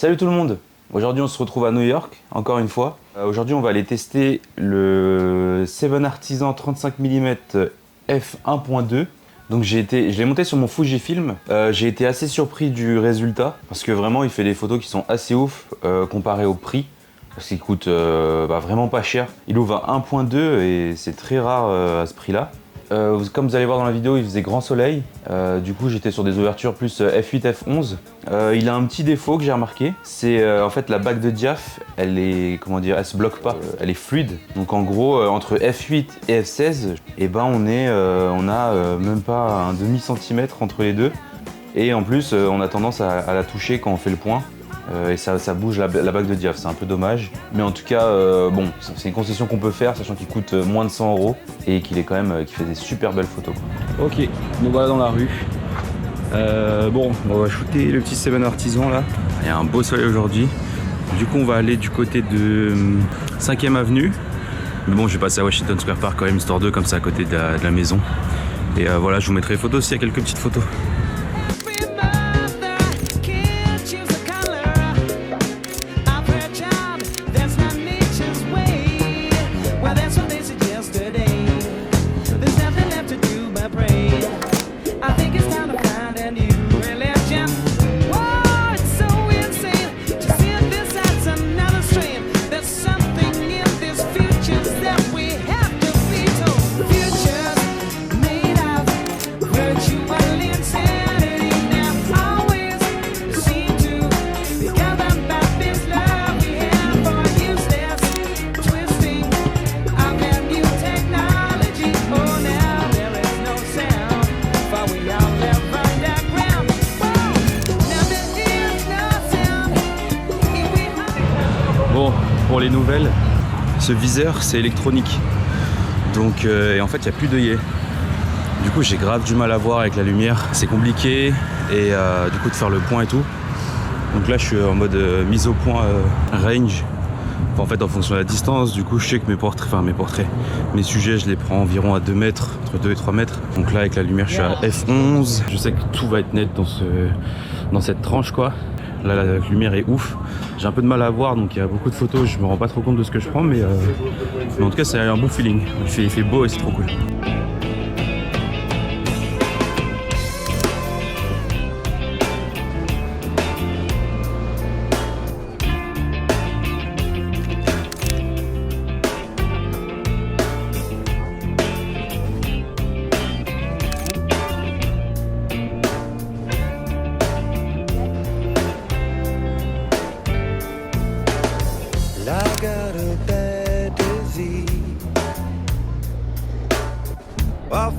Salut tout le monde. Aujourd'hui on se retrouve à New York, encore une fois. Aujourd'hui on va aller tester le Seven Artisan 35 mm f1.2. Donc je l'ai monté sur mon Fujifilm. J'ai été assez surpris du résultat parce que vraiment il fait des photos qui sont assez ouf comparé au prix. Parce qu'il coûte vraiment pas cher. Il ouvre à 1.2 et c'est très rare à ce prix-là. Comme vous allez voir dans la vidéo, il faisait grand soleil. Du coup, j'étais sur des ouvertures plus f8, f11. Il a un petit défaut que j'ai remarqué. C'est en fait la bague de diaph, elle se bloque pas. Elle est fluide. Donc en gros, entre f8 et f16, on a même pas un demi-centimètre entre les deux. Et en plus, on a tendance à la toucher quand on fait le point. Et ça bouge la bague de diaph, c'est un peu dommage. Mais en tout cas, c'est une concession qu'on peut faire, sachant qu'il coûte moins de 100 € et qu'il fait des super belles photos. Ok, nous voilà dans la rue. On va shooter le petit Seven Artisan là. Il y a un beau soleil aujourd'hui. Du coup, on va aller du côté de 5e avenue. Mais bon, je vais passer à Washington Square Park quand même, histoire de comme ça à côté de la maison. Et voilà, je vous mettrai les photos s'il y a quelques petites photos. Pour les nouvelles, ce viseur c'est électronique, donc et en fait il n'y a plus d'œillet. Du coup j'ai grave du mal à voir avec la lumière, c'est compliqué et du coup de faire le point et tout. Donc là je suis en mode mise au point range. En fait en fonction de la distance, du coup je sais que mes sujets je les prends environ à 2 mètres, entre 2 et 3 mètres. Donc là avec la lumière je suis à f11, je sais que tout va être net dans cette tranche quoi. Là la lumière est ouf, j'ai un peu de mal à voir donc il y a beaucoup de photos, je me rends pas trop compte de ce que je prends mais en tout cas c'est un bon feeling, il fait beau et c'est trop cool.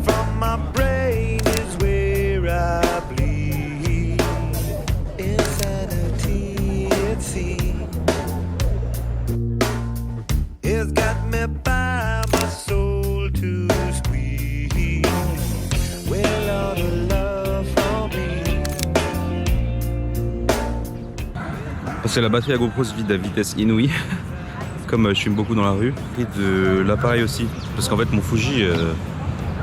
From my brain is where I bleed. Insanity at sea. It's got me by my soul to squeeze. Well, all the love for me. Parce que la batterie à GoPro se vide à vitesse inouïe. Comme je fume beaucoup dans la rue. Et de l'appareil aussi. Parce qu'en fait mon Fuji...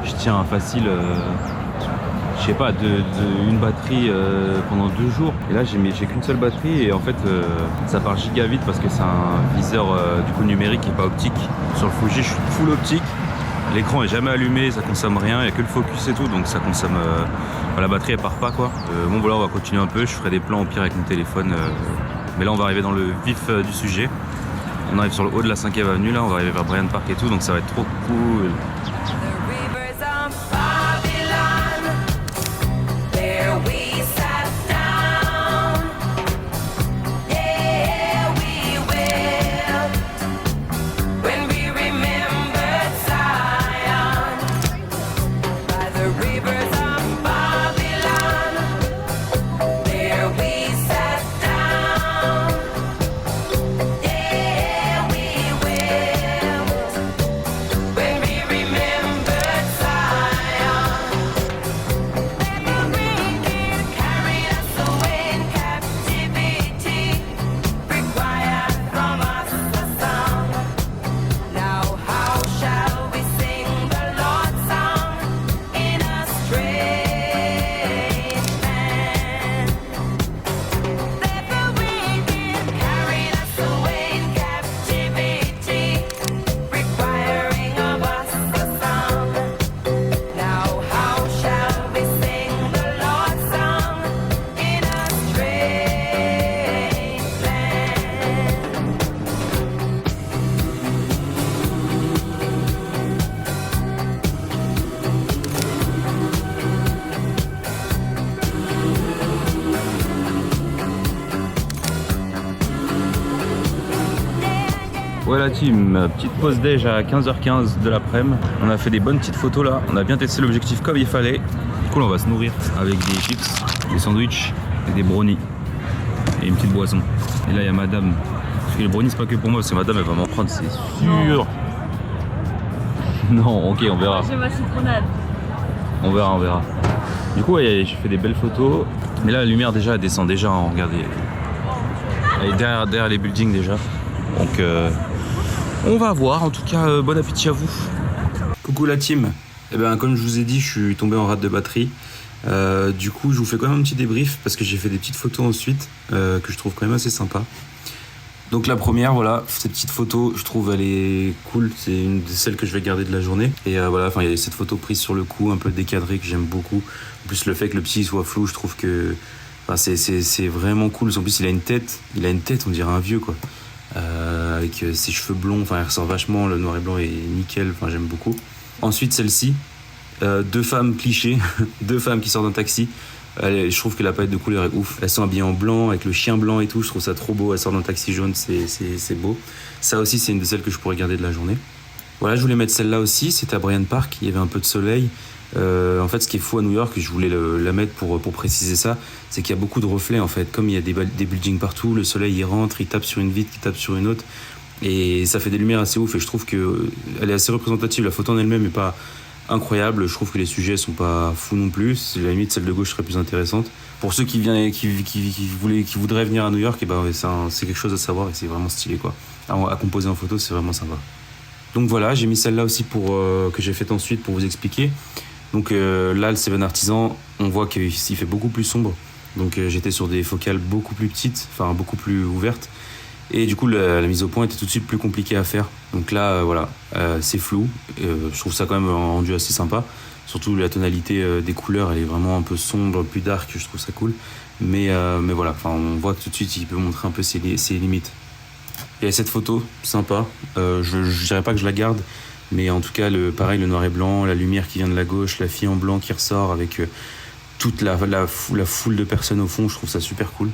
je tiens un facile, je sais pas, une batterie pendant 2 jours. Et là j'ai qu'une seule batterie et en fait ça part giga vite parce que c'est un viseur du coup numérique et pas optique. Sur le Fuji je suis full optique. L'écran est jamais allumé, ça consomme rien, il n'y a que le focus et tout, donc ça consomme... la batterie elle part pas quoi. Bon voilà, on va continuer un peu, je ferai des plans au pire avec mon téléphone. Mais là on va arriver dans le vif du sujet. On arrive sur le haut de la 5e avenue là, on va arriver vers Bryant Park et tout, donc ça va être trop cool. Remember Voilà team, petite pause déj à 15h15 de l'après-midi. On a fait des bonnes petites photos là. On a bien testé l'objectif comme il fallait. Du coup, on va se nourrir avec des chips, des sandwichs et des brownies. Et une petite boisson. Et là, il y a madame. Parce que les brownies, c'est pas que pour moi, parce que madame, elle va m'en prendre, c'est sûr. Non, ok, on verra. J'ai ma citronnade. On verra, on verra. Du coup, ouais, j'ai fait des belles photos. Mais là, la lumière, déjà, elle descend déjà. Hein, regardez. Elle est derrière les buildings déjà. Donc, on va voir. En tout cas, bon appétit à vous. Coucou la team. Eh ben, comme je vous ai dit, je suis tombé en rate de batterie. Du coup, je vous fais quand même un petit débrief parce que j'ai fait des petites photos ensuite que je trouve quand même assez sympa. Donc la première, voilà, cette petite photo, je trouve elle est cool. C'est une de celles que je vais garder de la journée. Et voilà, enfin, il y a cette photo prise sur le coup, un peu décadrée que j'aime beaucoup. En plus, le fait que le petit soit flou, je trouve que c'est vraiment cool. En plus, il a une tête, on dirait un vieux quoi. Avec ses cheveux blonds, enfin, il ressort vachement. Le noir et blanc est nickel. Enfin, j'aime beaucoup. Ensuite, celle-ci. Deux femmes clichés, deux femmes qui sortent d'un taxi. Je trouve que la palette de couleurs est ouf. Elles sont habillées en blanc, avec le chien blanc et tout. Je trouve ça trop beau. Elles sortent d'un taxi jaune, c'est beau. Ça aussi, c'est une de celles que je pourrais garder de la journée. Voilà, je voulais mettre celle-là aussi. C'était à Bryant Park. Il y avait un peu de soleil. En fait, ce qui est fou à New York, et je voulais la mettre pour préciser ça, c'est qu'il y a beaucoup de reflets en fait. Comme il y a des buildings partout, le soleil il rentre, il tape sur une vitre, il tape sur une autre. Et ça fait des lumières assez ouf. Et je trouve qu'elle est assez représentative. La photo en elle-même n'est pas incroyable, je trouve que les sujets sont pas fous non plus. À la limite, celle de gauche serait plus intéressante. Pour ceux qui voudraient venir à New York, et ben c'est quelque chose à savoir et c'est vraiment stylé quoi. À composer en photo, c'est vraiment sympa. Donc voilà, j'ai mis celle-là aussi que j'ai faite ensuite pour vous expliquer. Donc là, le Seven Artisan, on voit qu'il fait beaucoup plus sombre. Donc j'étais sur des focales beaucoup plus petites, enfin beaucoup plus ouvertes. Et du coup, la mise au point était tout de suite plus compliquée à faire. Donc là, voilà, c'est flou. Je trouve ça quand même rendu assez sympa. Surtout la tonalité des couleurs, elle est vraiment un peu sombre, plus dark. Je trouve ça cool. Mais voilà, on voit que tout de suite, il peut montrer un peu ses limites. Et cette photo, sympa. Je dirais pas que je la garde. Mais en tout cas, pareil, le noir et blanc, la lumière qui vient de la gauche, la fille en blanc qui ressort avec toute la foule de personnes au fond. Je trouve ça super cool.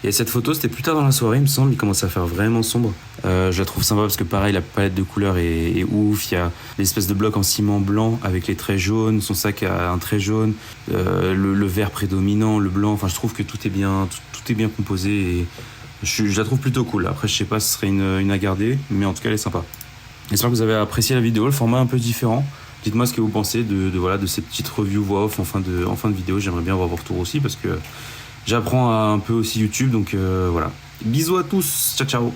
Et cette photo, c'était plus tard dans la soirée, il me semble, il commence à faire vraiment sombre. Je la trouve sympa parce que pareil, la palette de couleurs est ouf. Il y a l'espèce de bloc en ciment blanc avec les traits jaunes, son sac a un trait jaune, le vert prédominant, le blanc. Enfin, je trouve que tout est bien composé et je la trouve plutôt cool. Après, je sais pas si ce serait une à garder, mais en tout cas, elle est sympa. J'espère que vous avez apprécié la vidéo, le format un peu différent. Dites-moi ce que vous pensez de ces petites reviews voix off en fin de vidéo. J'aimerais bien avoir vos retours aussi parce que j'apprends un peu aussi YouTube, donc voilà. Bisous à tous, ciao ciao.